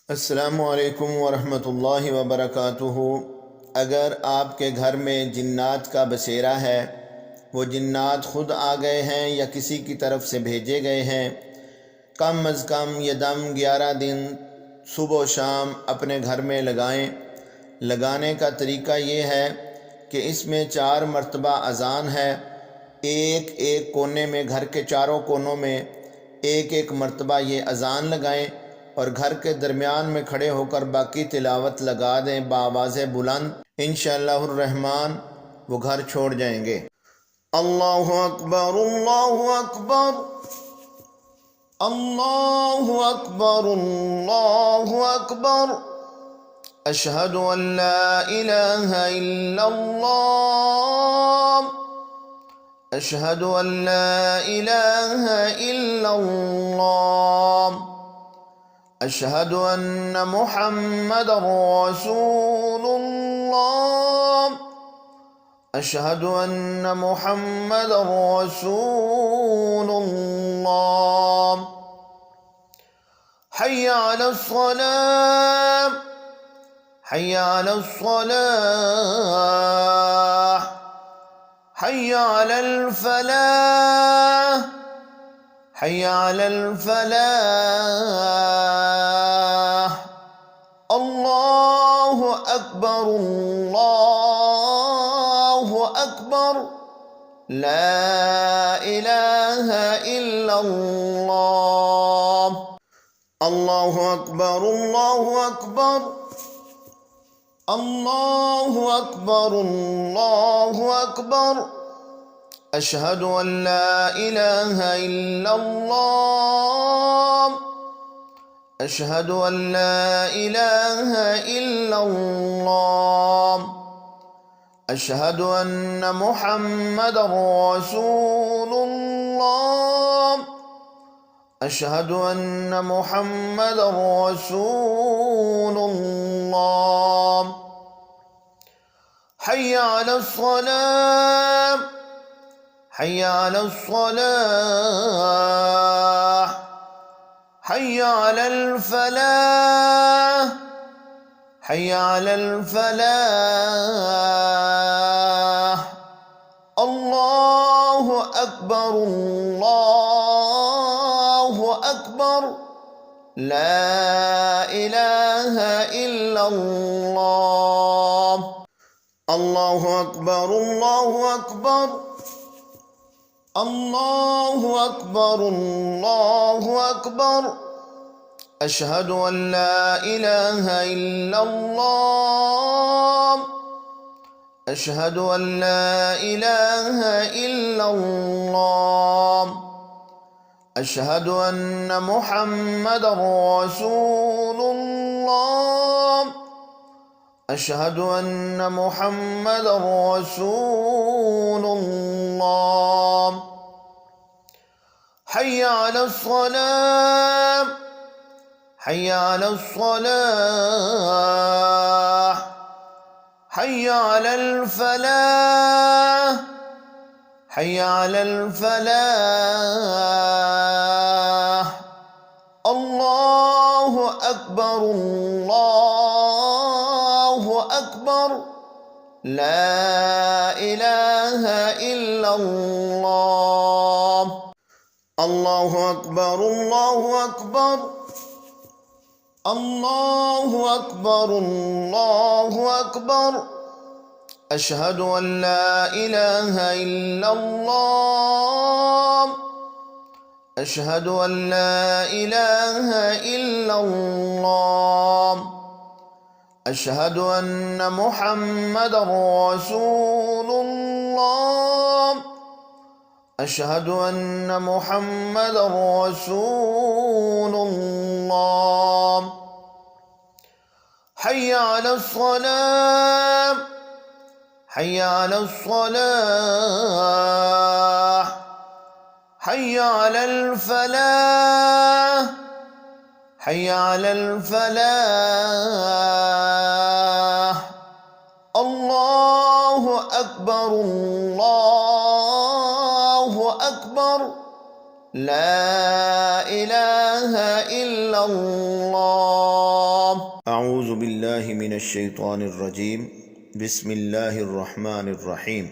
अस्सलामु अलैकुम वरहमतुल्लाहि वबरकातुहू। अगर आपके घर में जिन्नात का बसेरा है, वो जिन्नात ख़ुद आ गए हैं या किसी की तरफ से भेजे गए हैं, कम अज़ कम यदम 11 दिन सुबह शाम अपने घर में लगाएं। लगाने का तरीका ये है कि इसमें 4 मरतबा अज़ान है। एक एक कोने में, घर के चारों कोनों में एक एक मरतबा ये अज़ान लगाएं और घर के दरमियान में खड़े होकर बाकी तिलावत लगा दें बावाज़े बुलंद। इंशाअल्लाहुर रहमान वो घर छोड़ जाएंगे। अल्लाहु अकबर, अल्लाहु अकबर, अल्लाहु अकबर, अल्लाहु अकबर। अशहदु अल्ला इलाहा इल्लल्लाह, अशहदु अल्ला इलाहा इल्लल्लाह, अशहदु अन्न मुहम्मदर रसूलुल्लाह, अशहदु अन्न मुहम्मदर रसूलुल्लाह। हय्या अलस्सलाह, हय्या अलस्सलाह, हय्या अलल फलाह, हय्या अलल फलाह। अल्लाहु अकबर, अल्लाहु अकबर, ला इलाहा इल्लल्लाह। अल्लाहु अकबर, अल्लाहु अकबर, अल्लाहु अकबर, अल्लाहु अकबर। अशहदु अल्ला इलाहा इल्लल्लाह, अशहदु अल्ला इलाहा इल्लल्लाह, अशहदु अन्न मुहम्मदर रसूलुल्लाह, अशहदु अन्न मुहम्मदर रसूलुल्लाह। हय्या अलस्सलाह, हय्या अलस्सलाह, हय्या अलल फलाह, हय्या अलल फलाह। अल्लाहु अकबर, अल्लाहु अकबर, ला इलाहा इल्लल्लाह। अल्लाहु अकबर, अल्लाहु अकबर, अल्लाहु अकबर, अल्लाहु अकबर। अशहदु अल्ला इलाहा इल्लल्लाह, अशहदु अल्ला इलाहा इल्लल्लाह, अशहदु अन्न मुहम्मदर रसूलुल्लाह, अशहदु अन्न मुहम्मदर रसूलुल्लाह। हय्या अलस्सलाह, हय्या अलस्सलाह, हय्या अलल फलाह, हय्या अलल फलाह। अल्लाहु अकबर, अल्लाहु अकबर, ला इलाहा इल्लल्लाह। अल्लाहु अकबर, अल्लाहु अकबर, अल्लाहु अकबर, अल्लाहु अकबर। अशहदु अल्ला इलाहा इल्लल्लाह, अशहदु अल्ला इलाहा इल्लल्लाह, अशहदु अन्न मुहम्मदर रसूलुल्लाह, अशहदु अन्न मुहम्मदर रसूलुल्लाह। हय्या अलस्सलाह, हय्या अलस्सलाह, हय्या अलल फलाह, हय्या अलल फलाह। अल्लाहु अकबर, अल्लाहु अकबर, ला इलाहा इल्लल्लाह। أعوذ بالله من الشيطان الرجيم بسم الله الرحمن الرحيم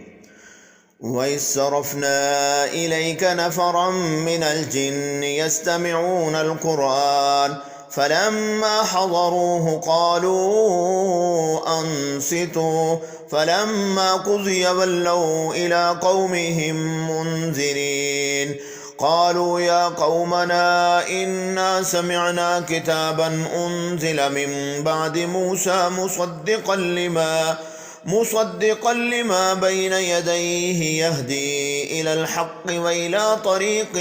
وإذ صرفنا إليك نفرا من الجن يستمعون القرآن فلما حضروه قالوا أنصتوا فلما قضي ولوا إلى قومهم منذرين قالوا يا قومنا إنا سمعنا كتابا أنزل من بعد موسى مصدقا لما بين يديه يهدي إلى الحق وإلى طريق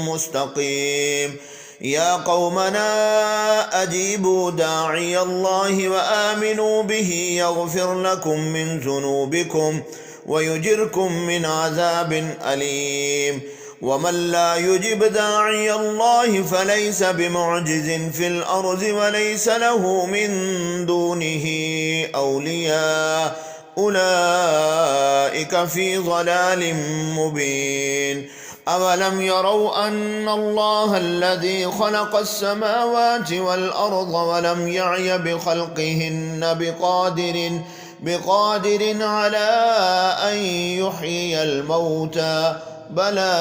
مستقيم يا قومنا أجيبوا داعي الله وآمنوا به يغفر لكم من ذنوبكم ويجركم من عذاب أليم ومن لا يجب داعي الله فليس بمعجز في الأرض وليس له من دونه أولياء أولئك في ضلال مبين أولم يروا أن الله الذي خلق السماوات والأرض ولم يعي بخلقهن بقادر على أن يحيي الموتى بلى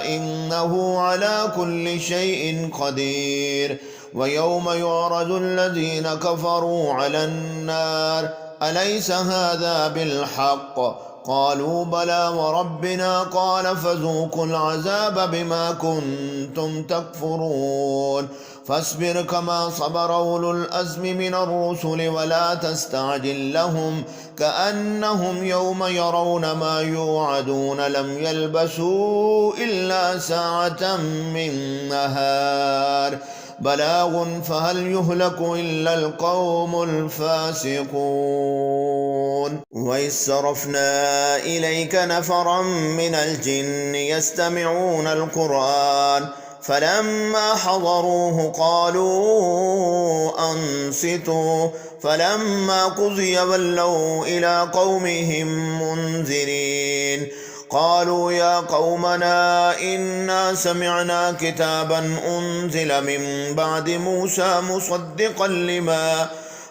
إنه على كل شيء قدير ويوم يعرض الذين كفروا على النار أليس هذا بالحق قالوا بلى وربنا قال فذوقوا العذاب بما كنتم تكفرون فاصبر كما صبر أولو الأزم من الرسل ولا تستعجل لهم كأنهم يوم يرون ما يوعدون لم يلبثوا إلا ساعة من نهار بلاغ فهل يهلك إلا القوم الفاسقون وإذ صرفنا إليك نفرا من الجن يستمعون القرآن فلما حضروه قالوا أنصتوا فلما قضي ولوا إلى قومهم منذرين قالوا يا قومنا إنا سمعنا كتابا أنزل من بعد موسى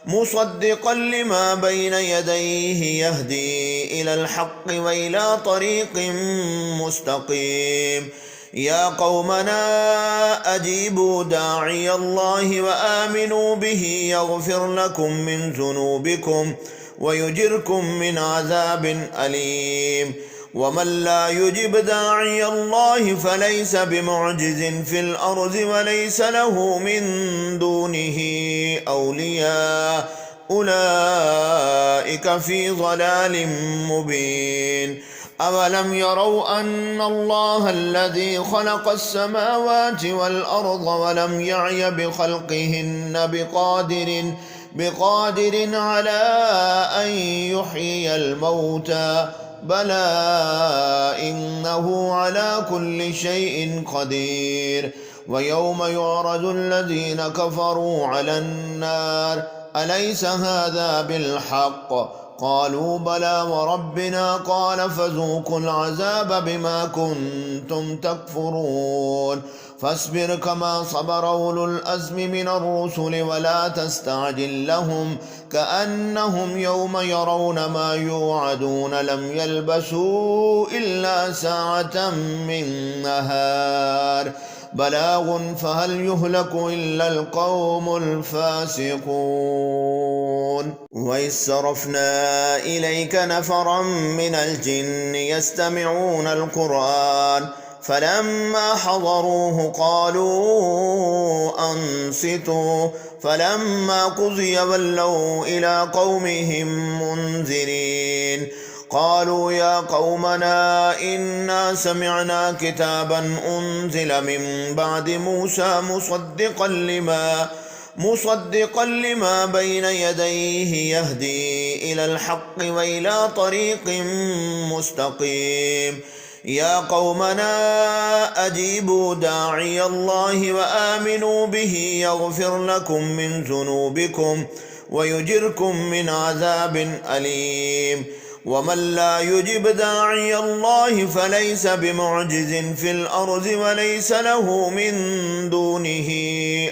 مصدقا لما بين يديه يهدي إلى الحق وإلى طريق مستقيم يا قومنا أجيبوا داعي الله وآمنوا به يغفر لكم من ذنوبكم ويجركم من عذاب أليم ومن لا يجب داعي الله فليس بمعجز في الأرض وليس له من دونه أولياء أولئك في ضلال مبين أولم يروا أن الله الذي خلق السماوات والأرض ولم يعي بخلقهن بقادر على أن يحيي الموتى بلى إنه على كل شيء قدير ويوم يعرض الذين كفروا على النار أليس هذا بالحق قالوا بلى وربنا قال فذوقوا العذاب بما كنتم تكفرون فاصبر كما صبر أولو الأزم من الرسل ولا تستعجل لهم كأنهم يوم يرون ما يوعدون لم يلبثوا إلا ساعة من نهار بلاغ فهل يهلك إلا القوم الفاسقون وإذ صرفنا إليك نفرا من الجن يستمعون القرآن فلما حضروه قالوا أنصتوا فلما قضي ولوا إلى قومهم منذرين قالوا يا قومنا إنا سمعنا كتابا أنزل من بعد موسى مصدقا لما بين يديه يهدي إلى الحق وإلى طريق مستقيم يا قومنا أجيبوا داعي الله وآمنوا به يغفر لكم من ذنوبكم ويجركم من عذاب أليم ومن لا يجب داعي الله فليس بمعجز في الأرض وليس له من دونه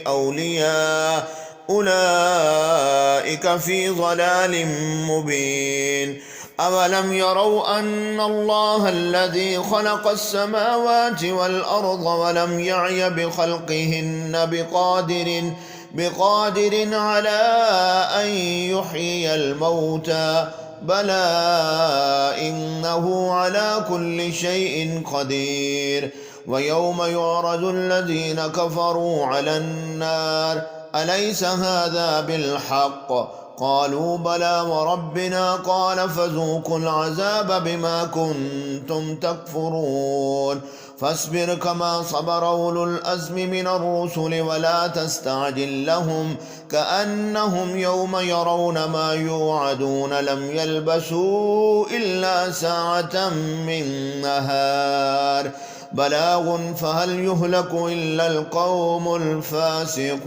أولياء أولئك في ضلال مبين أولم يروا أن الله الذي خلق السماوات والأرض ولم يعي بخلقهن بقادر على أن يحيي الموتى بلى إنه على كل شيء قدير ويوم يعرض الذين كفروا على النار أليس هذا بالحق قالوا بلى وربنا قال فذوقوا العذاب بما كنتم تكفرون فاصبر كما صبر أولو الأزم من الرسل ولا تستعجل لهم كأنهم يوم يرون ما يوعدون لم يلبثوا إلا ساعة من نهار بلاغ فهل يهلك إلا القوم الفاسقون.